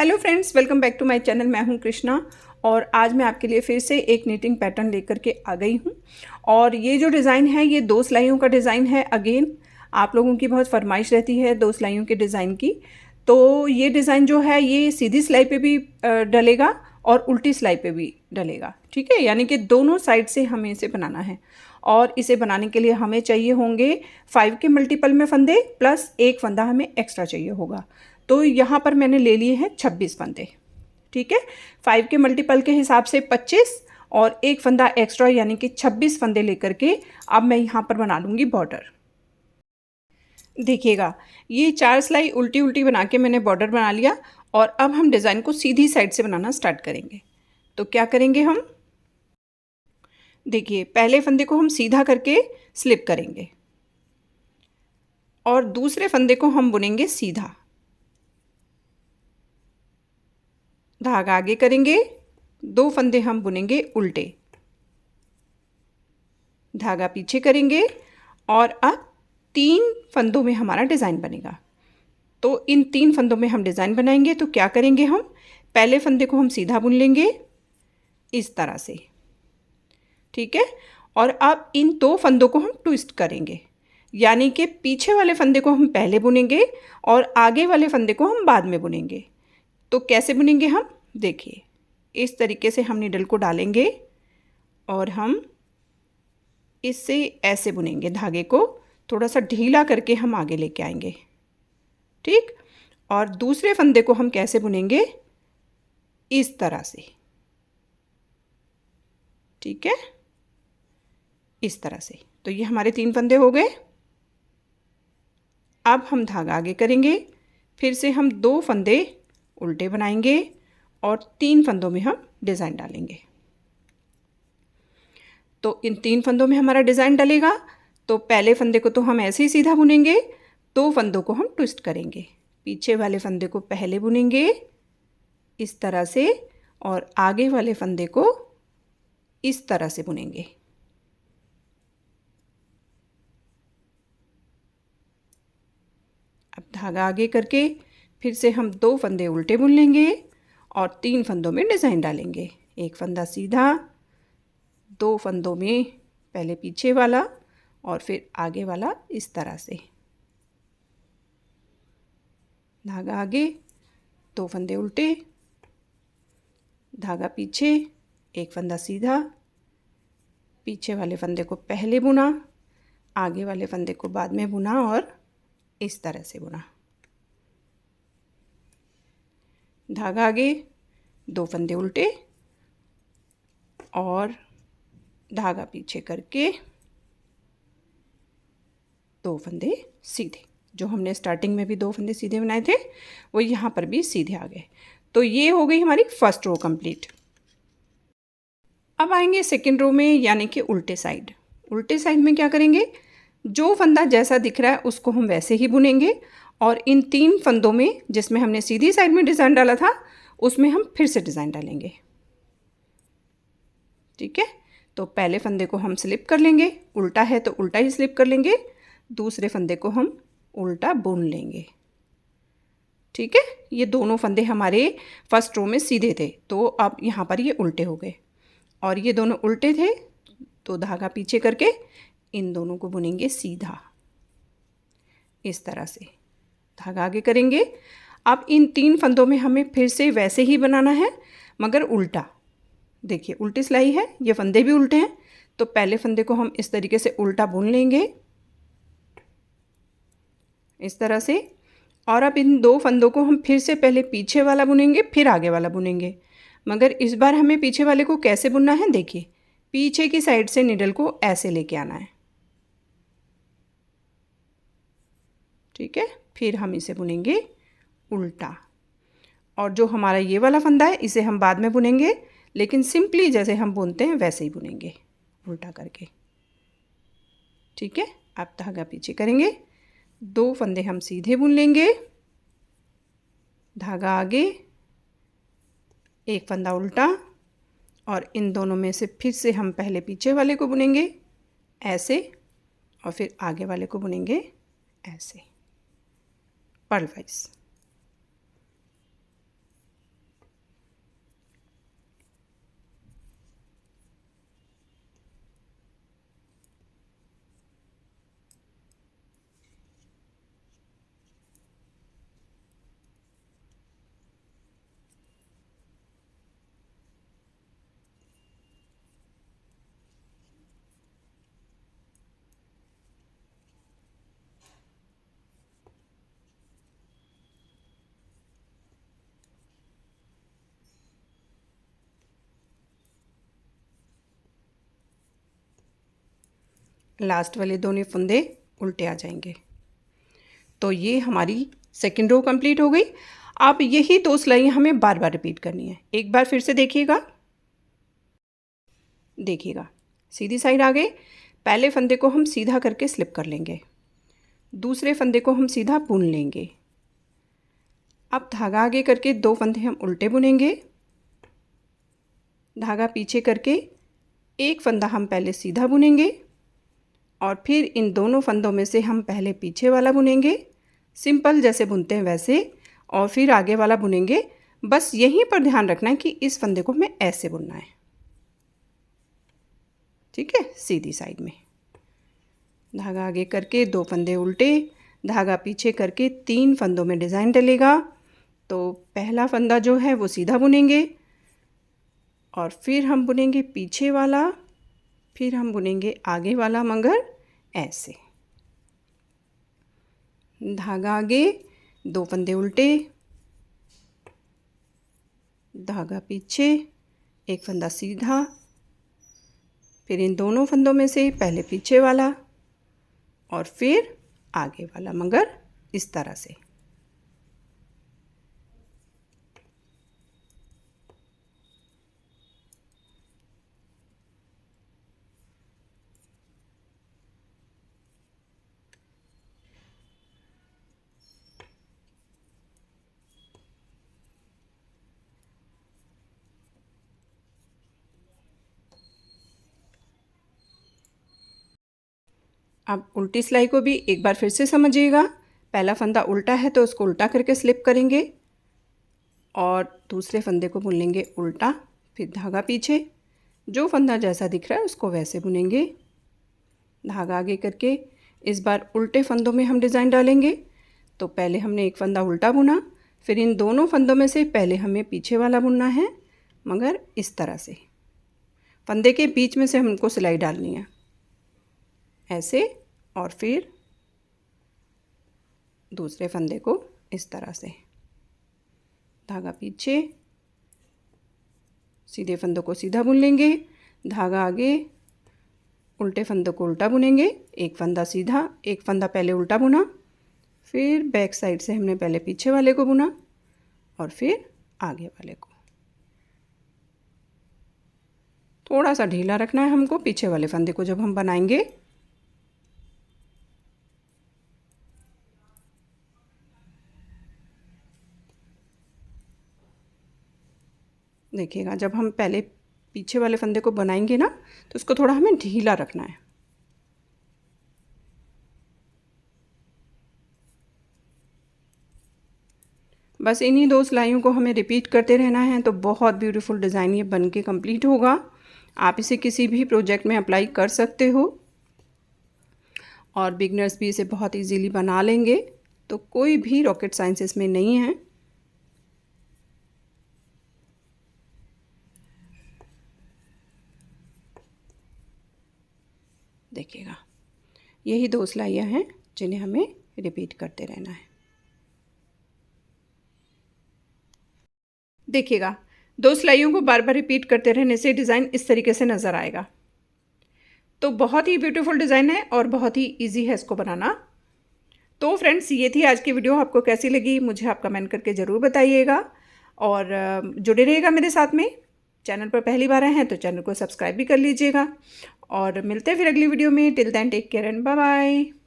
Hello friends, welcome back to my channel. मैं हूं कृष्णा और आज मैं आपके लिए फिर से एक निटिंग पैटर्न लेकर के आ गई हूं। और ये जो डिज़ाइन है ये 2 सिलाइयों का डिज़ाइन है। अगेन आप लोगों की बहुत फरमाइश रहती है 2 सिलाइयों के डिज़ाइन की। तो ये डिज़ाइन जो है ये सीधी सिलाई पे भी डलेगा और उल्टी सिलाई पे भी डलेगा, ठीक है। यानी कि दोनों साइड से हमें इसे बनाना है। और इसे बनाने के लिए हमें चाहिए होंगे 5 के मल्टीपल में फंदे प्लस एक फंदा हमें एक्स्ट्रा चाहिए होगा। तो यहाँ पर मैंने ले लिए हैं 26 फंदे, ठीक है। 5 के मल्टीपल के हिसाब से 25 और एक फंदा एक्स्ट्रा यानी कि 26 फंदे लेकर के अब मैं यहाँ पर बना लूँगी बॉर्डर। देखिएगा, ये 4 सिलाई उल्टी उल्टी बना के मैंने बॉर्डर बना लिया। और अब हम डिज़ाइन को सीधी साइड से बनाना स्टार्ट करेंगे। तो क्या करेंगे हम, देखिए पहले फंदे को हम सीधा करके स्लिप करेंगे और दूसरे फंदे को हम बुनेंगे सीधा। धागा आगे करेंगे, 2 फंदे हम बुनेंगे उल्टे, धागा पीछे करेंगे और अब 3 फंदों में हमारा डिज़ाइन बनेगा। तो इन 3 फंदों में हम डिज़ाइन बनाएंगे। तो क्या करेंगे हम, पहले फंदे को हम सीधा बुन लेंगे इस तरह से, ठीक है। और अब इन 2 फंदों को हम ट्विस्ट करेंगे, यानी कि पीछे वाले फंदे को हम पहले बुनेंगे और आगे वाले फंदे को हम बाद में बुनेंगे। तो कैसे बुनेंगे हम, देखिए इस तरीके से हम नीडल को डालेंगे और हम इससे ऐसे बुनेंगे। धागे को थोड़ा सा ढीला करके हम आगे लेके आएंगे, ठीक। और दूसरे फंदे को हम कैसे बुनेंगे, इस तरह से, ठीक है, इस तरह से। तो ये हमारे 3 फंदे हो गए। अब हम धागा आगे करेंगे, फिर से हम 2 फंदे उल्टे बनाएंगे और 3 फंदों में हम डिज़ाइन डालेंगे। तो इन 3 फंदों में हमारा डिज़ाइन डलेगा। तो पहले फंदे को तो हम ऐसे ही सीधा बुनेंगे, 2 फंदों को हम ट्विस्ट करेंगे, पीछे वाले फंदे को पहले बुनेंगे इस तरह से और आगे वाले फंदे को इस तरह से बुनेंगे। अब धागा आगे करके फिर से हम 2 फंदे उल्टे बुन लेंगे और 3 फंदों में डिज़ाइन डालेंगे। एक फंदा सीधा, 2 फंदों में पहले पीछे वाला और फिर आगे वाला इस तरह से। धागा आगे, 2 फंदे उल्टे, धागा पीछे, एक फंदा सीधा, पीछे वाले फंदे को पहले बुना, आगे वाले फंदे को बाद में बुना और इस तरह से बुना। धागा आगे, 2 फंदे उल्टे और धागा पीछे करके 2 फंदे सीधे। जो हमने स्टार्टिंग में भी 2 फंदे सीधे बनाए थे वो यहाँ पर भी सीधे आ गए। तो ये हो गई हमारी फर्स्ट रो कंप्लीट। अब आएंगे सेकेंड रो में, यानी कि उल्टे साइड। उल्टे साइड में क्या करेंगे, जो फंदा जैसा दिख रहा है उसको हम वैसे ही बुनेंगे और इन 3 फंदों में जिसमें हमने सीधी साइड में डिज़ाइन डाला था उसमें हम फिर से डिज़ाइन डालेंगे, ठीक है। तो पहले फंदे को हम स्लिप कर लेंगे, उल्टा है तो उल्टा ही स्लिप कर लेंगे, दूसरे फंदे को हम उल्टा बुन लेंगे, ठीक है। ये दोनों फंदे हमारे फर्स्ट रो में सीधे थे, तो अब यहाँ पर ये उल्टे हो गए और ये दोनों उल्टे थे। तो धागा पीछे करके इन दोनों को बुनेंगे सीधा इस तरह से। धागा आगे करेंगे। अब इन 3 फंदों में हमें फिर से वैसे ही बनाना है मगर उल्टा। देखिए उल्टी सिलाई है, ये फंदे भी उल्टे हैं। तो पहले फंदे को हम इस तरीके से उल्टा बुन लेंगे इस तरह से। और अब इन 2 फंदों को हम फिर से पहले पीछे वाला बुनेंगे फिर आगे वाला बुनेंगे, मगर इस बार हमें पीछे वाले को कैसे बुनना है, देखिए पीछे की साइड से निडल को ऐसे लेके आना है, ठीक है। फिर हम इसे बुनेंगे उल्टा। और जो हमारा ये वाला फंदा है इसे हम बाद में बुनेंगे, लेकिन सिंपली जैसे हम बुनते हैं वैसे ही बुनेंगे उल्टा करके, ठीक है। अब धागा पीछे करेंगे, 2 फंदे हम सीधे बुन लेंगे, धागा आगे, एक फंदा उल्टा और इन दोनों में से फिर से हम पहले पीछे वाले को बुनेंगे ऐसे और फिर आगे वाले को बुनेंगे ऐसे पर्ल वाइज। लास्ट वाले दोनों फंदे उल्टे आ जाएंगे। तो ये हमारी सेकेंड रो कंप्लीट हो गई। अब यही 2 सिलाइयाँ हमें बार बार रिपीट करनी है। एक बार फिर से देखिएगा, सीधी साइड आ गए। पहले फंदे को हम सीधा करके स्लिप कर लेंगे, दूसरे फंदे को हम सीधा बुन लेंगे। अब धागा आगे करके 2 फंदे हम उल्टे बुनेंगे, धागा पीछे करके एक फंदा हम पहले सीधा बुनेंगे और फिर इन दोनों फंदों में से हम पहले पीछे वाला बुनेंगे, सिंपल जैसे बुनते हैं वैसे, और फिर आगे वाला बुनेंगे। बस यहीं पर ध्यान रखना है कि इस फंदे को हमें ऐसे बुनना है, ठीक है। सीधी साइड में धागा आगे करके 2 फंदे उल्टे, धागा पीछे करके 3 फंदों में डिज़ाइन डलेगा। तो पहला फंदा जो है वो सीधा बुनेंगे और फिर हम बुनेंगे पीछे वाला, फिर हम बुनेंगे आगे वाला, मगर ऐसे। धागा आगे, 2 फंदे उल्टे, धागा पीछे, एक फंदा सीधा, फिर इन दोनों फंदों में से पहले पीछे वाला और फिर आगे वाला, मगर इस तरह से। अब उल्टी सिलाई को भी एक बार फिर से समझिएगा। पहला फंदा उल्टा है तो उसको उल्टा करके स्लिप करेंगे और दूसरे फंदे को बुन लेंगे उल्टा, फिर धागा पीछे, जो फंदा जैसा दिख रहा है उसको वैसे बुनेंगे। धागा आगे करके इस बार उल्टे फंदों में हम डिज़ाइन डालेंगे। तो पहले हमने एक फंदा उल्टा बुना, फिर इन दोनों फंदों में से पहले हमें पीछे वाला बुनना है, मगर इस तरह से फंदे के बीच में से हमको सिलाई डालनी है ऐसे, और फिर दूसरे फंदे को इस तरह से, धागा पीछे, सीधे फंदों को सीधा बुन लेंगे, धागा आगे, उल्टे फंदों को उल्टा बुनेंगे, एक फंदा सीधा, एक फंदा पहले उल्टा बुना, फिर बैक साइड से हमने पहले पीछे वाले को बुना और फिर आगे वाले को। थोड़ा सा ढीला रखना है हमको पीछे वाले फंदे को जब हम बनाएंगे। देखिएगा, जब हम पहले पीछे वाले फंदे को बनाएंगे ना तो उसको थोड़ा हमें ढीला रखना है। बस इन्हीं 2 सिलाइयों को हमें रिपीट करते रहना है तो बहुत ब्यूटीफुल डिज़ाइन ये बन के कम्प्लीट होगा। आप इसे किसी भी प्रोजेक्ट में अप्लाई कर सकते हो और बिगनर्स भी इसे बहुत इजीली बना लेंगे। तो कोई भी रॉकेट साइंस इसमें नहीं है। देखिएगा, यही 2 सिलाइयाँ हैं जिन्हें हमें रिपीट करते रहना है। देखिएगा, 2 सिलाइयों को बार बार रिपीट करते रहने से डिज़ाइन इस तरीके से नज़र आएगा। तो बहुत ही ब्यूटीफुल डिज़ाइन है और बहुत ही इजी है इसको बनाना। तो फ्रेंड्स, ये थी आज की वीडियो। आपको कैसी लगी मुझे आप कमेंट करके ज़रूर बताइएगा और जुड़े रहिएगा मेरे साथ में। चैनल पर पहली बार आए हैं तो चैनल को सब्सक्राइब भी कर लीजिएगा और मिलते हैं फिर अगली वीडियो में। Till then take care and bye bye.